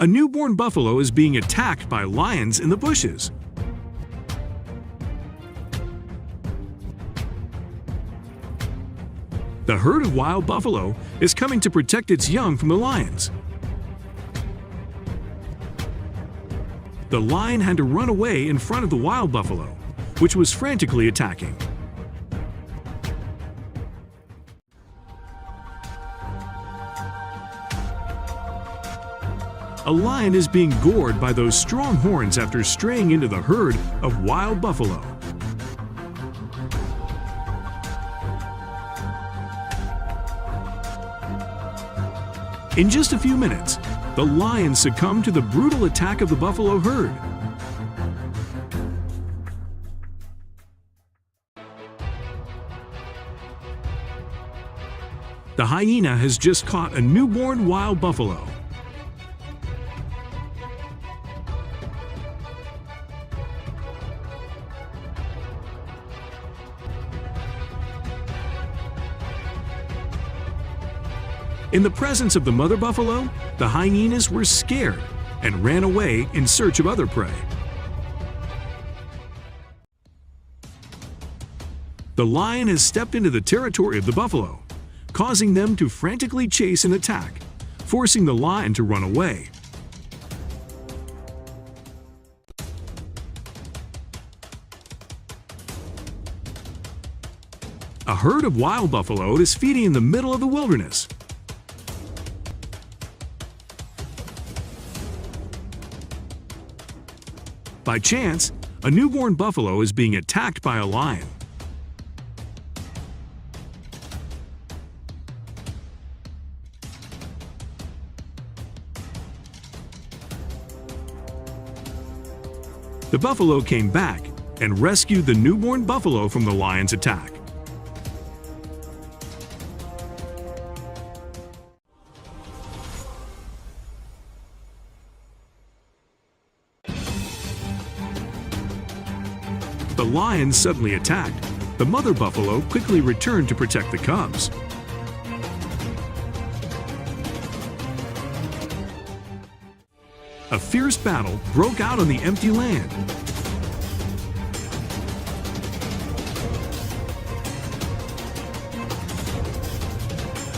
A newborn buffalo is being attacked by lions in the bushes. The herd of wild buffalo is coming to protect its young from the lions. The lion had to run away in front of the wild buffalo, which was frantically attacking. A lion is being gored by those strong horns after straying into the herd of wild buffalo. In just a few minutes, the lion succumbed to the brutal attack of the buffalo herd. The hyena has just caught a newborn wild buffalo. In the presence of the mother buffalo, the hyenas were scared and ran away in search of other prey. The lion has stepped into the territory of the buffalo, causing them to frantically chase and attack, forcing the lion to run away. A herd of wild buffalo is feeding in the middle of the wilderness. By chance, a newborn buffalo is being attacked by a lion. The buffalo came back and rescued the newborn buffalo from the lion's attack. The lion suddenly attacked. The mother buffalo quickly returned to protect the cubs. A fierce battle broke out on the empty land.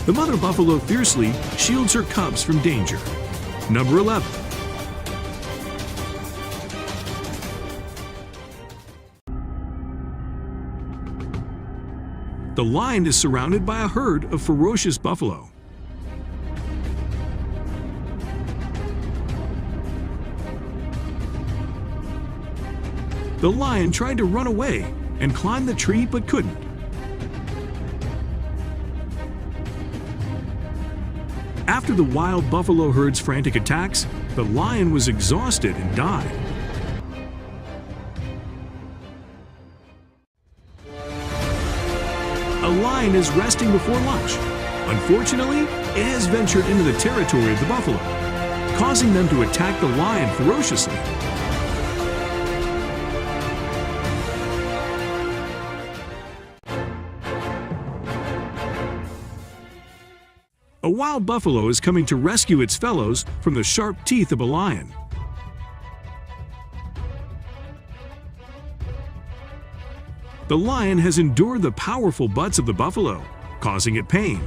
The mother buffalo fiercely shields her cubs from danger. Number 11. The lion is surrounded by a herd of ferocious buffalo. The lion tried to run away and climb the tree but couldn't. After the wild buffalo herd's frantic attacks, the lion was exhausted and died. A lion is resting before lunch. Unfortunately, it has ventured into the territory of the buffalo, causing them to attack the lion ferociously. A wild buffalo is coming to rescue its fellows from the sharp teeth of a lion. The lion has endured the powerful butts of the buffalo, causing it pain.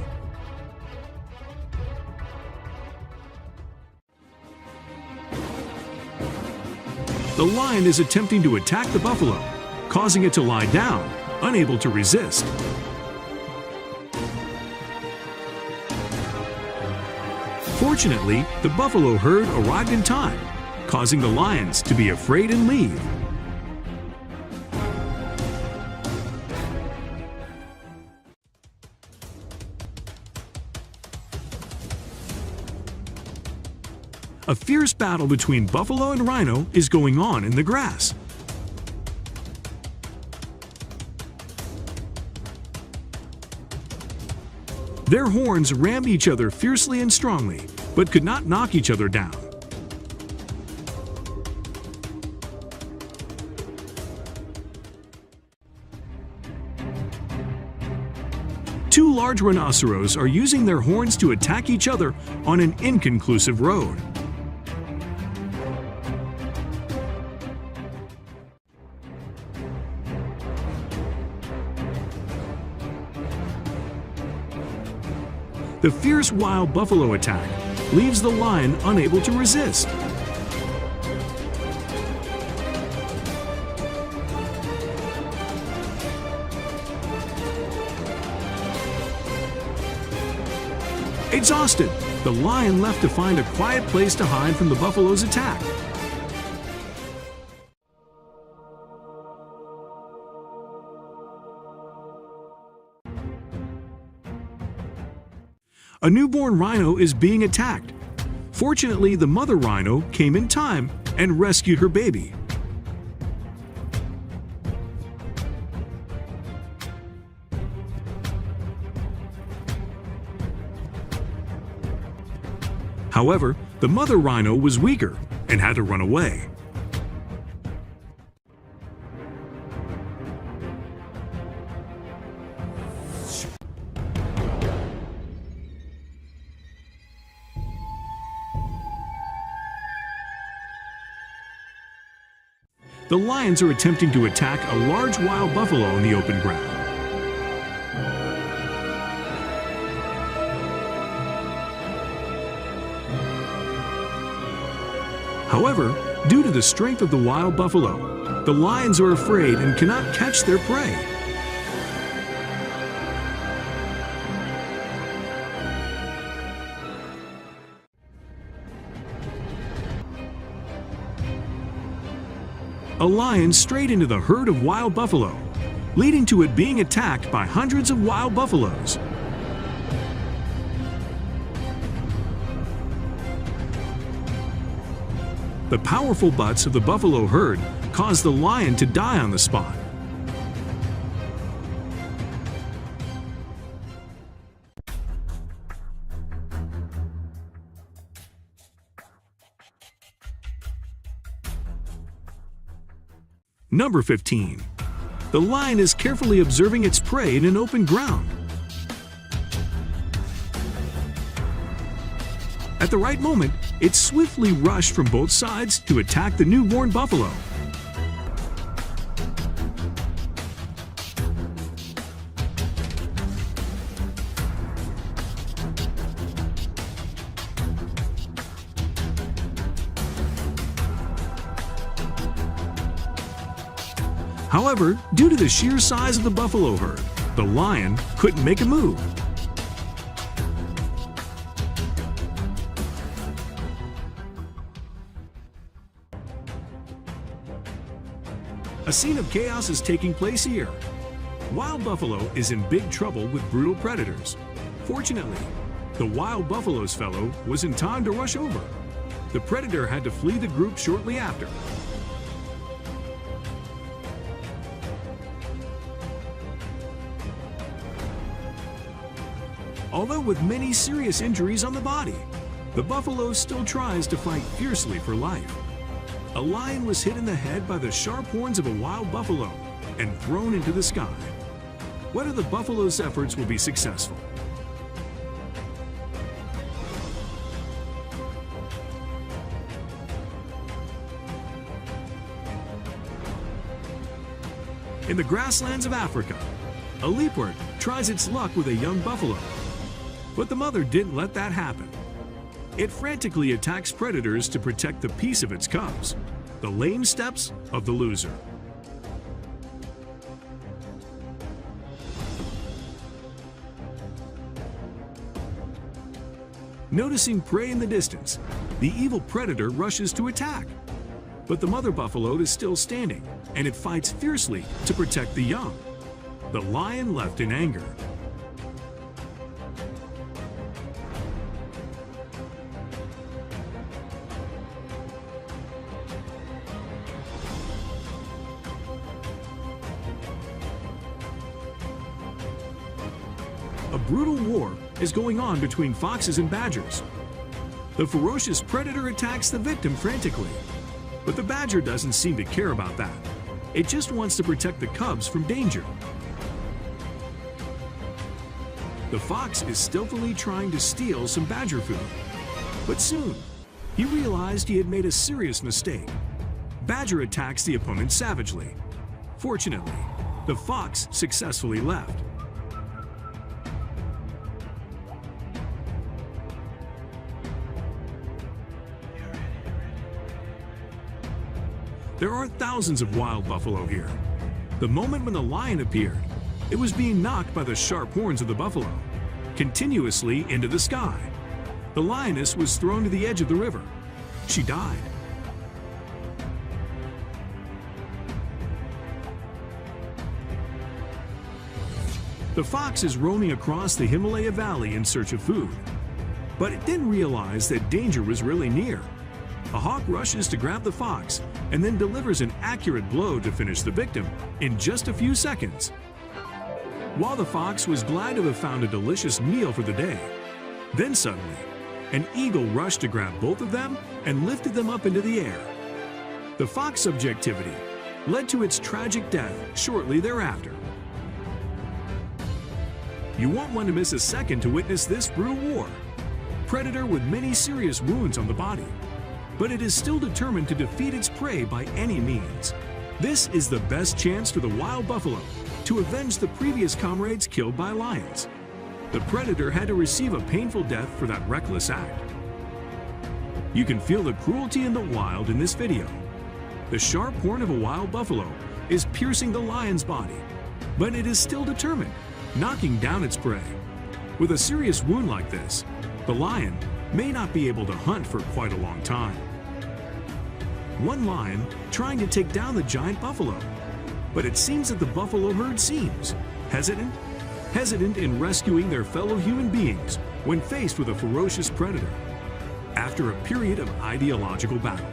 The lion is attempting to attack the buffalo, causing it to lie down, unable to resist. Fortunately, the buffalo herd arrived in time, causing the lions to be afraid and leave. A fierce battle between buffalo and rhino is going on in the grass. Their horns rammed each other fiercely and strongly, but could not knock each other down. Two large rhinoceros are using their horns to attack each other on an inconclusive road. The fierce wild buffalo attack leaves the lion unable to resist. Exhausted, the lion left to find a quiet place to hide from the buffalo's attack. A newborn rhino is being attacked. Fortunately, the mother rhino came in time and rescued her baby. However, the mother rhino was weaker and had to run away. The lions are attempting to attack a large wild buffalo in the open ground. However, due to the strength of the wild buffalo, the lions are afraid and cannot catch their prey. A lion strayed into the herd of wild buffalo, leading to it being attacked by hundreds of wild buffaloes. The powerful butts of the buffalo herd caused the lion to die on the spot. Number 15. The lion is carefully observing its prey in an open ground. At the right moment, it swiftly rushed from both sides to attack the newborn buffalo. However, due to the sheer size of the buffalo herd, the lion couldn't make a move. A scene of chaos is taking place here. Wild buffalo is in big trouble with brutal predators. Fortunately, the wild buffalo's fellow was in time to rush over. The predator had to flee the group shortly after. Although with many serious injuries on the body, the buffalo still tries to fight fiercely for life. A lion was hit in the head by the sharp horns of a wild buffalo and thrown into the sky. Whether the buffalo's efforts will be successful? In the grasslands of Africa, a leopard tries its luck with a young buffalo. But the mother didn't let that happen. It frantically attacks predators to protect the peace of its cubs, the lame steps of the loser. Noticing prey in the distance, the evil predator rushes to attack. But the mother buffalo is still standing, and it fights fiercely to protect the young. The lion left in anger. A brutal war is going on between foxes and badgers. The ferocious predator attacks the victim frantically, but the badger doesn't seem to care about that. It just wants to protect the cubs from danger. The fox is stealthily trying to steal some badger food, but soon he realized he had made a serious mistake. Badger attacks the opponent savagely. Fortunately, the fox successfully left. There are thousands of wild buffalo here. The moment when the lion appeared, it was being knocked by the sharp horns of the buffalo, continuously into the sky. The lioness was thrown to the edge of the river. She died. The fox is roaming across the Himalaya Valley in search of food, but it didn't realize that danger was really near. A hawk rushes to grab the fox and then delivers an accurate blow to finish the victim in just a few seconds. While the fox was glad to have found a delicious meal for the day, then suddenly, an eagle rushed to grab both of them and lifted them up into the air. The fox subjectivity led to its tragic death shortly thereafter. You won't want to miss a second to witness this brutal war. Predator with many serious wounds on the body, but it is still determined to defeat its prey by any means. This is the best chance for the wild buffalo to avenge the previous comrades killed by lions. The predator had to receive a painful death for that reckless act. You can feel the cruelty in the wild in this video. The sharp horn of a wild buffalo is piercing the lion's body, but it is still determined, knocking down its prey. With a serious wound like this, the lion may not be able to hunt for quite a long time. One lion trying to take down the giant buffalo, but it seems that the buffalo herd seems hesitant in rescuing their fellow human beings when faced with a ferocious predator after a period of ideological battle.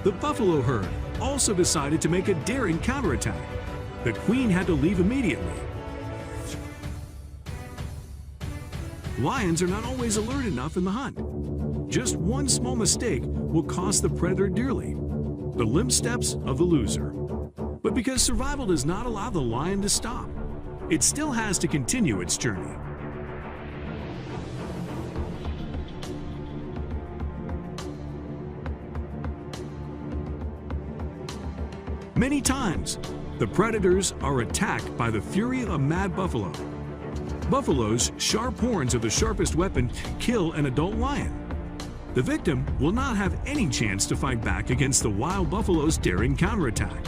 The buffalo herd also decided to make a daring counterattack. The queen had to leave immediately. Lions are not always alert enough in the hunt. Just one small mistake will cost the predator dearly, the limp steps of the loser. But because survival does not allow the lion to stop, it still has to continue its journey. Many times, the predators are attacked by the fury of a mad buffalo. Buffalo's sharp horns are the sharpest weapon to kill an adult lion. The victim will not have any chance to fight back against the wild buffalo's daring counterattack.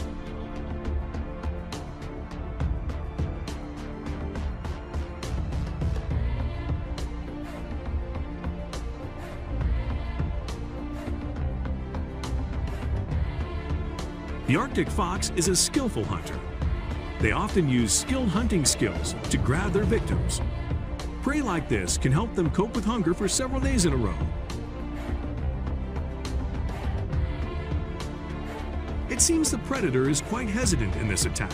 The Arctic fox is a skillful hunter. They often use skilled hunting skills to grab their victims. Prey like this can help them cope with hunger for several days in a row. It seems the predator is quite hesitant in this attack.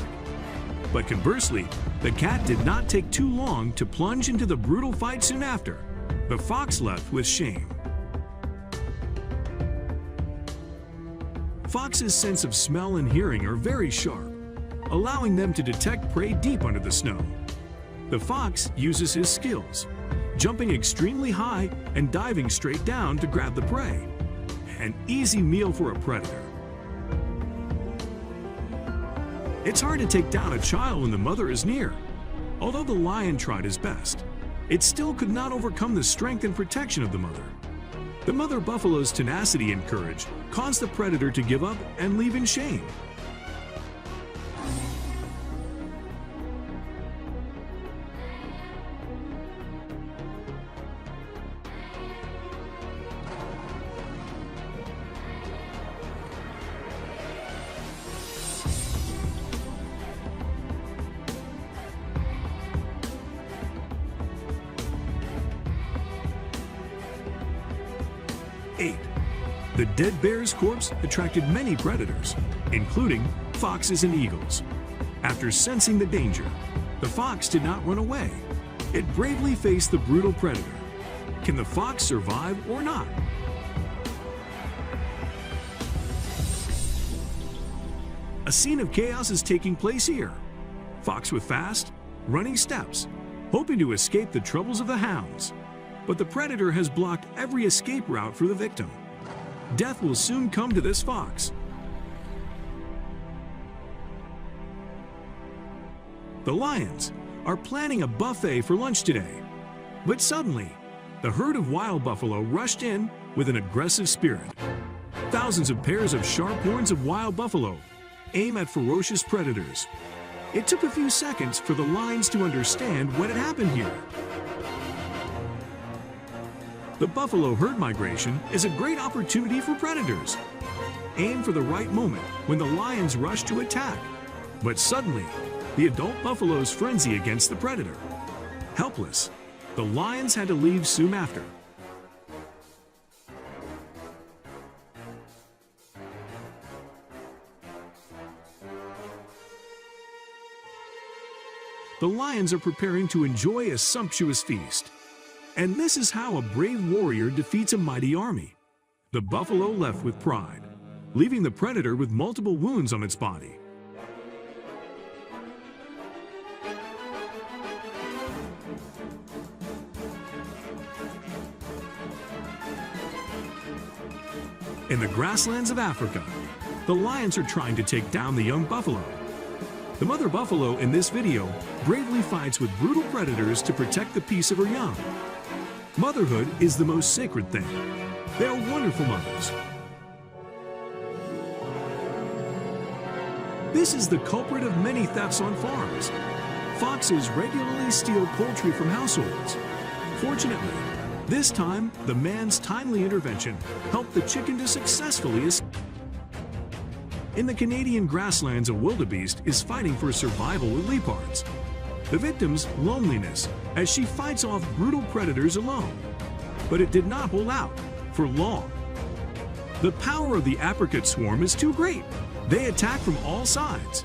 But conversely, the cat did not take too long to plunge into the brutal fight soon after. The fox left with shame. Fox's sense of smell and hearing are very sharp, allowing them to detect prey deep under the snow. The fox uses his skills, jumping extremely high and diving straight down to grab the prey. An easy meal for a predator. It's hard to take down a child when the mother is near. Although the lion tried his best, it still could not overcome the strength and protection of the mother. The mother buffalo's tenacity and courage caused the predator to give up and leave in shame. The dead bear's corpse attracted many predators, including foxes and eagles. After sensing the danger, the fox did not run away. It bravely faced the brutal predator. Can the fox survive or not? A scene of chaos is taking place here. Fox with fast, running steps, hoping to escape the troubles of the hounds. But the predator has blocked every escape route for the victim. Death will soon come to this fox. The lions are planning a buffet for lunch today, but suddenly, the herd of wild buffalo rushed in with an aggressive spirit. Thousands of pairs of sharp horns of wild buffalo aim at ferocious predators. It took a few seconds for the lions to understand what had happened here. The buffalo herd migration is a great opportunity for predators. Aim for the right moment when the lions rush to attack. But suddenly, the adult buffaloes frenzy against the predator. Helpless, the lions had to leave soon after. The lions are preparing to enjoy a sumptuous feast. And this is how a brave warrior defeats a mighty army. The buffalo left with pride, leaving the predator with multiple wounds on its body. In the grasslands of Africa, the lions are trying to take down the young buffalo. The mother buffalo in this video bravely fights with brutal predators to protect the peace of her young. Motherhood is the most sacred thing. They are wonderful mothers. This is the culprit of many thefts on farms. Foxes regularly steal poultry from households. Fortunately, this time, the man's timely intervention helped the chicken to successfully escape. In the Canadian grasslands, a wildebeest is fighting for survival with leopards. The victim's loneliness as she fights off brutal predators alone. But it did not hold out for long. The power of the apricot swarm is too great. They attack from all sides.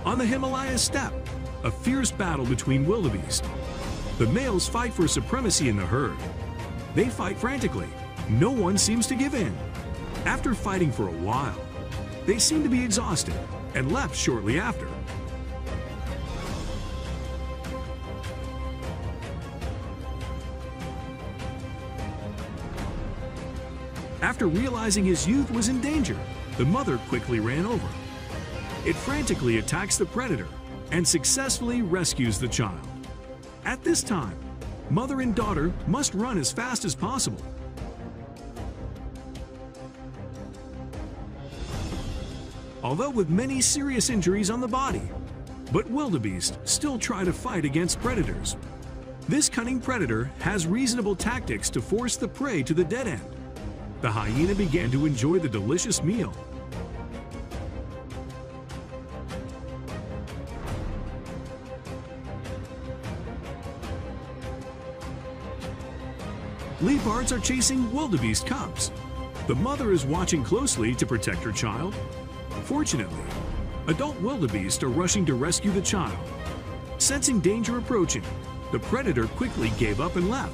On the Himalaya steppe, a fierce battle between wildebeest. The males fight for supremacy in the herd. They fight frantically. No one seems to give in. After fighting for a while, they seem to be exhausted and left shortly after. After realizing his youth was in danger, the mother quickly ran over. It frantically attacks the predator and successfully rescues the child. At this time, mother and daughter must run as fast as possible. Although with many serious injuries on the body, but wildebeest still try to fight against predators. This cunning predator has reasonable tactics to force the prey to the dead end. The hyena began to enjoy the delicious meal. Leopards are chasing wildebeest cubs. The mother is watching closely to protect her child. Fortunately, adult wildebeest are rushing to rescue the child. Sensing danger approaching, the predator quickly gave up and left.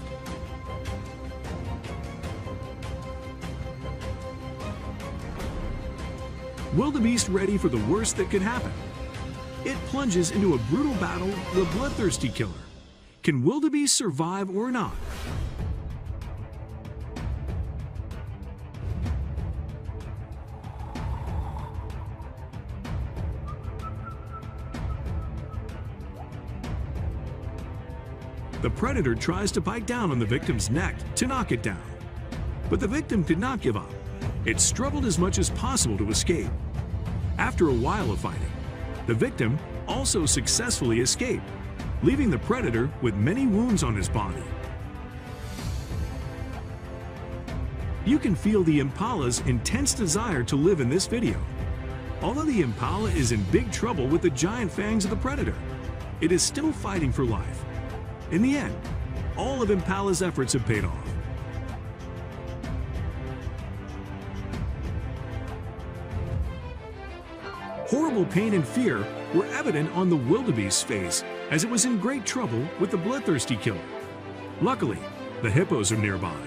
Wildebeest ready for the worst that could happen. It plunges into a brutal battle with a bloodthirsty killer. Can wildebeest survive or not? The predator tries to bite down on the victim's neck to knock it down. But the victim did not give up. It struggled as much as possible to escape. After a while of fighting, the victim also successfully escaped, leaving the predator with many wounds on his body. You can feel the impala's intense desire to live in this video. Although the impala is in big trouble with the giant fangs of the predator, it is still fighting for life. In the end, all of impala's efforts have paid off. Horrible pain and fear were evident on the wildebeest's face as it was in great trouble with the bloodthirsty killer. Luckily, the hippos are nearby.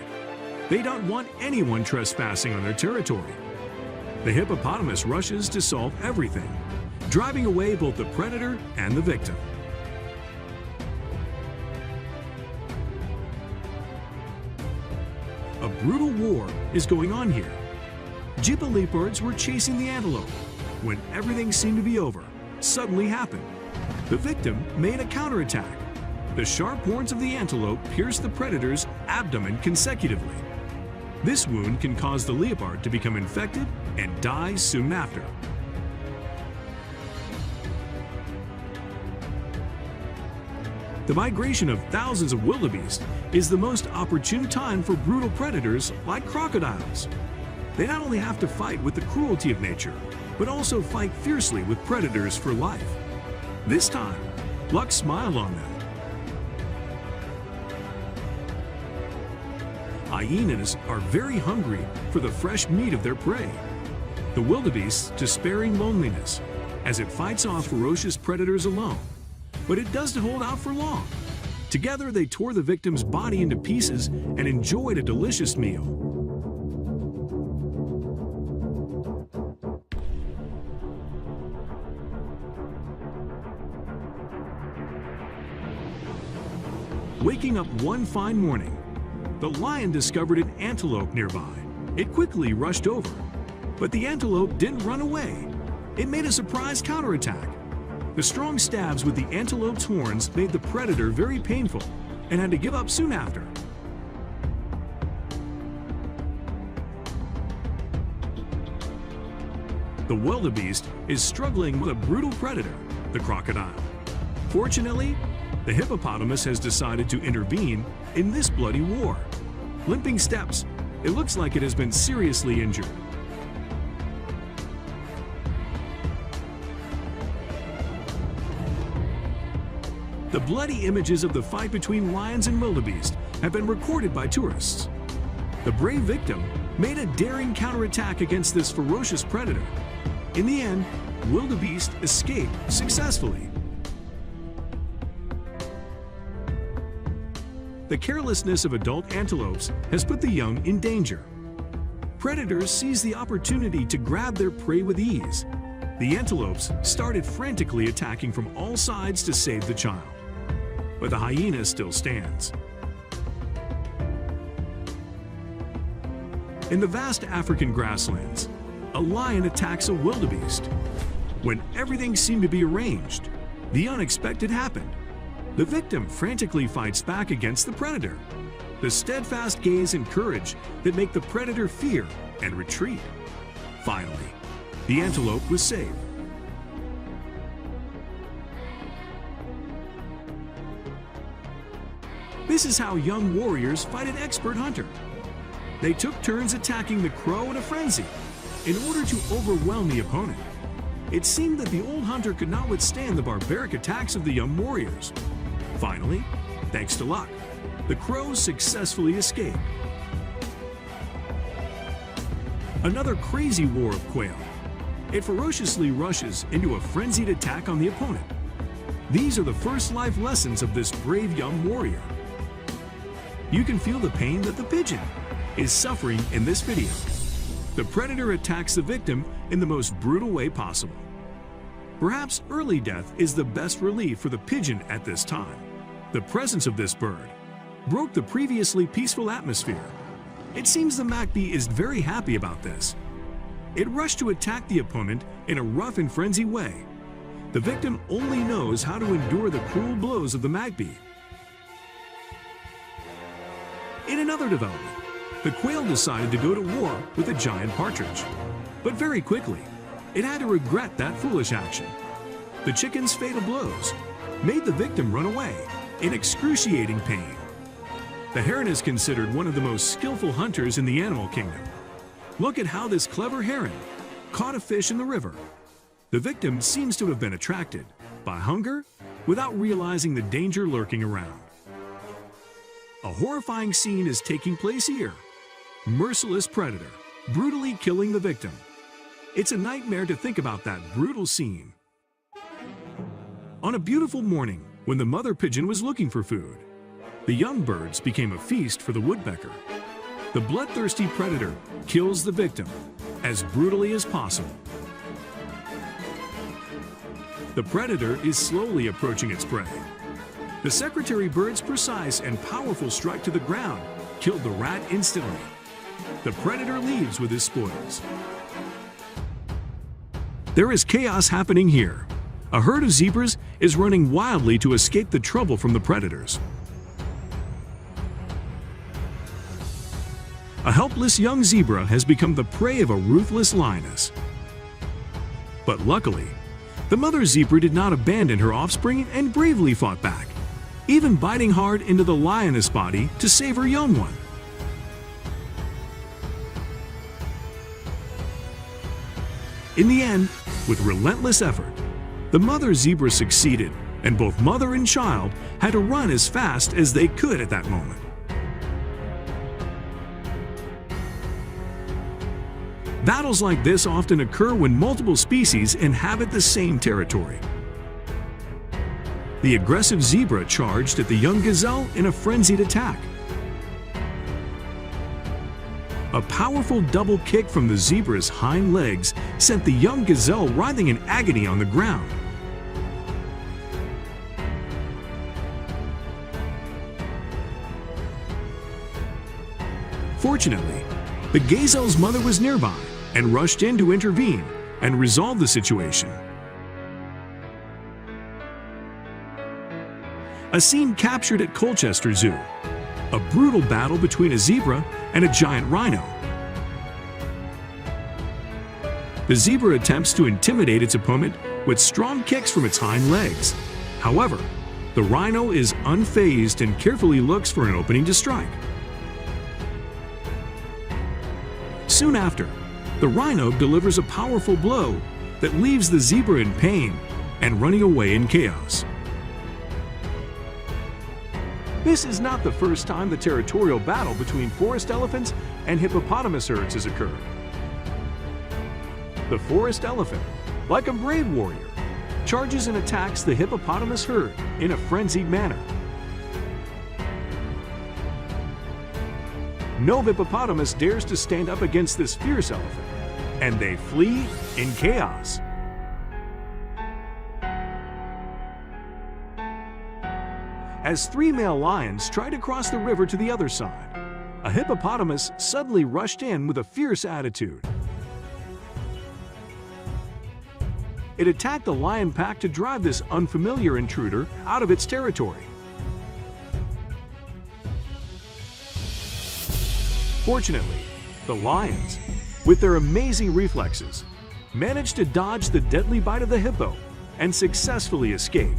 They don't want anyone trespassing on their territory. The hippopotamus rushes to solve everything, driving away both the predator and the victim. A brutal war is going on here. Jippa leopards were chasing the antelope. When everything seemed to be over, suddenly happened. The victim made a counterattack. the sharp horns of the antelope pierce the predator's abdomen consecutively. This wound can cause the leopard to become infected and die soon after. The migration of thousands of wildebeest is the most opportune time for brutal predators like crocodiles. They not only have to fight with the cruelty of nature, but also fight fiercely with predators for life. This time, luck smiled on them. Hyenas are very hungry for the fresh meat of their prey. The wildebeest's despairing loneliness as it fights off ferocious predators alone. But it doesn't hold out for long. Together, they tore the victim's body into pieces and enjoyed a delicious meal. Waking up one fine morning, the lion discovered an antelope nearby. It quickly rushed over, but the antelope didn't run away. It made a surprise counterattack. The strong stabs with the antelope's horns made the predator very painful and had to give up soon after. The wildebeest is struggling with a brutal predator, the crocodile. Fortunately, the hippopotamus has decided to intervene in this bloody war. Limping steps, it looks like it has been seriously injured. The bloody images of the fight between lions and wildebeest have been recorded by tourists. The brave victim made a daring counterattack against this ferocious predator. In the end, wildebeest escaped successfully. The carelessness of adult antelopes has put the young in danger. Predators seize the opportunity to grab their prey with ease. The antelopes started frantically attacking from all sides to save the child. But the hyena still stands. In the vast African grasslands, a lion attacks a wildebeest. When everything seemed to be arranged, the unexpected happened. The victim frantically fights back against the predator. The steadfast gaze and courage that make the predator fear and retreat. Finally, the antelope was saved. This is how young warriors fight an expert hunter. They took turns attacking the crow in a frenzy in order to overwhelm the opponent. It seemed that the old hunter could not withstand the barbaric attacks of the young warriors. Finally, thanks to luck, the crows successfully escaped. Another crazy war of quail. It ferociously rushes into a frenzied attack on the opponent. These are the first life lessons of this brave young warrior. You can feel the pain that the pigeon is suffering in this video. The predator attacks the victim in the most brutal way possible. Perhaps early death is the best relief for the pigeon at this time. The presence of this bird broke the previously peaceful atmosphere. It seems the magpie is very happy about this. It rushed to attack the opponent in a rough and frenzied way. The victim only knows how to endure the cruel blows of the magpie. In another development, the quail decided to go to war with a giant partridge. But very quickly, it had to regret that foolish action. The chicken's fatal blows made the victim run away in excruciating pain. The heron is considered one of the most skillful hunters in the animal kingdom. Look at how this clever heron caught a fish in the river. The victim seems to have been attracted by hunger without realizing the danger lurking around. A horrifying scene is taking place here. Merciless predator brutally killing the victim. It's a nightmare to think about that brutal scene. On a beautiful morning, when the mother pigeon was looking for food, the young birds became a feast for the woodpecker. The bloodthirsty predator kills the victim as brutally as possible. The predator is slowly approaching its prey. The secretary bird's precise and powerful strike to the ground killed the rat instantly. The predator leaves with his spoils. There is chaos happening here. A herd of zebras is running wildly to escape the trouble from the predators. A helpless young zebra has become the prey of a ruthless lioness. But luckily, the mother zebra did not abandon her offspring and bravely fought back, even biting hard into the lioness body to save her young one. In the end, with relentless effort, the mother zebra succeeded, and both mother and child had to run as fast as they could at that moment. Battles like this often occur when multiple species inhabit the same territory. The aggressive zebra charged at the young gazelle in a frenzied attack. A powerful double kick from the zebra's hind legs sent the young gazelle writhing in agony on the ground. Fortunately, the gazelle's mother was nearby and rushed in to intervene and resolve the situation. A scene captured at Colchester Zoo, a brutal battle between a zebra and a giant rhino. The zebra attempts to intimidate its opponent with strong kicks from its hind legs. However, the rhino is unfazed and carefully looks for an opening to strike. Soon after, the rhino delivers a powerful blow that leaves the zebra in pain and running away in chaos. This is not the first time the territorial battle between forest elephants and hippopotamus herds has occurred. The forest elephant, like a brave warrior, charges and attacks the hippopotamus herd in a frenzied manner. No hippopotamus dares to stand up against this fierce elephant, and they flee in chaos. As three male lions try to cross the river to the other side, a hippopotamus suddenly rushed in with a fierce attitude. It attacked the lion pack to drive this unfamiliar intruder out of its territory. Fortunately, the lions, with their amazing reflexes, managed to dodge the deadly bite of the hippo and successfully escaped.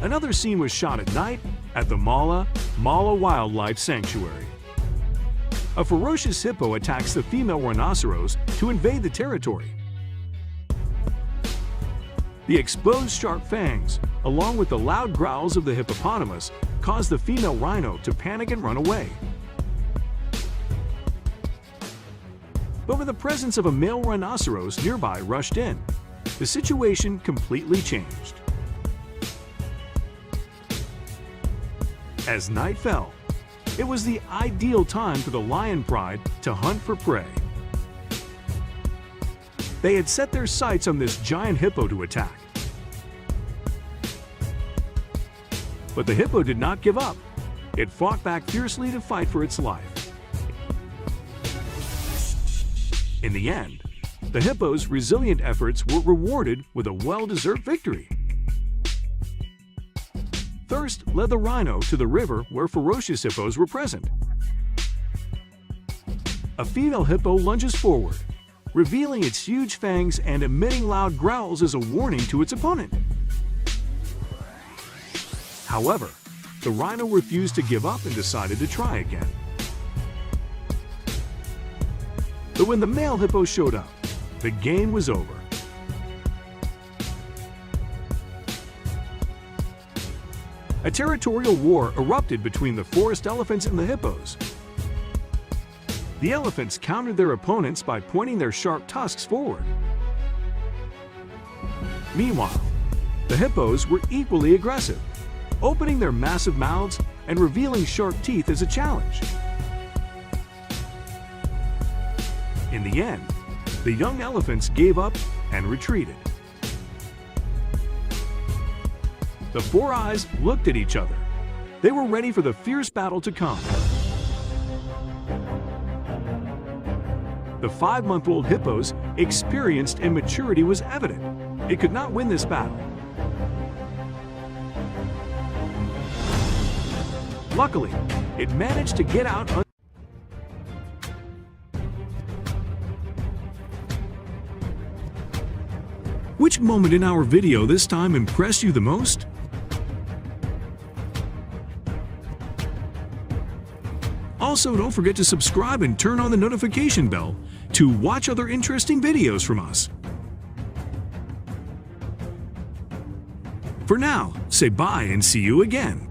Another scene was shot at night at the Mala Wildlife Sanctuary. A ferocious hippo attacks the female rhinoceros to invade the territory. The exposed sharp fangs, along with the loud growls of the hippopotamus, caused the female rhino to panic and run away. But with the presence of a male rhinoceros nearby rushed in, the situation completely changed. As night fell, it was the ideal time for the lion pride to hunt for prey. They had set their sights on this giant hippo to attack. But the hippo did not give up. It fought back fiercely to fight for its life. In the end, the hippo's resilient efforts were rewarded with a well-deserved victory. Thirst led the rhino to the river where ferocious hippos were present. A female hippo lunges forward, revealing its huge fangs and emitting loud growls as a warning to its opponent. However, the rhino refused to give up and decided to try again. But when the male hippo showed up, the game was over. A territorial war erupted between the forest elephants and the hippos. The elephants countered their opponents by pointing their sharp tusks forward. Meanwhile, the hippos were equally aggressive, opening their massive mouths and revealing sharp teeth as a challenge. In the end, the young elephants gave up and retreated. The four eyes looked at each other. They were ready for the fierce battle to come. The 5-month-old hippo's experience and maturity was evident. It could not win this battle. Luckily, it managed to get out. Which moment in our video this time impressed you the most? Also, don't forget to subscribe and turn on the notification bell to watch other interesting videos from us. For now, say bye and see you again.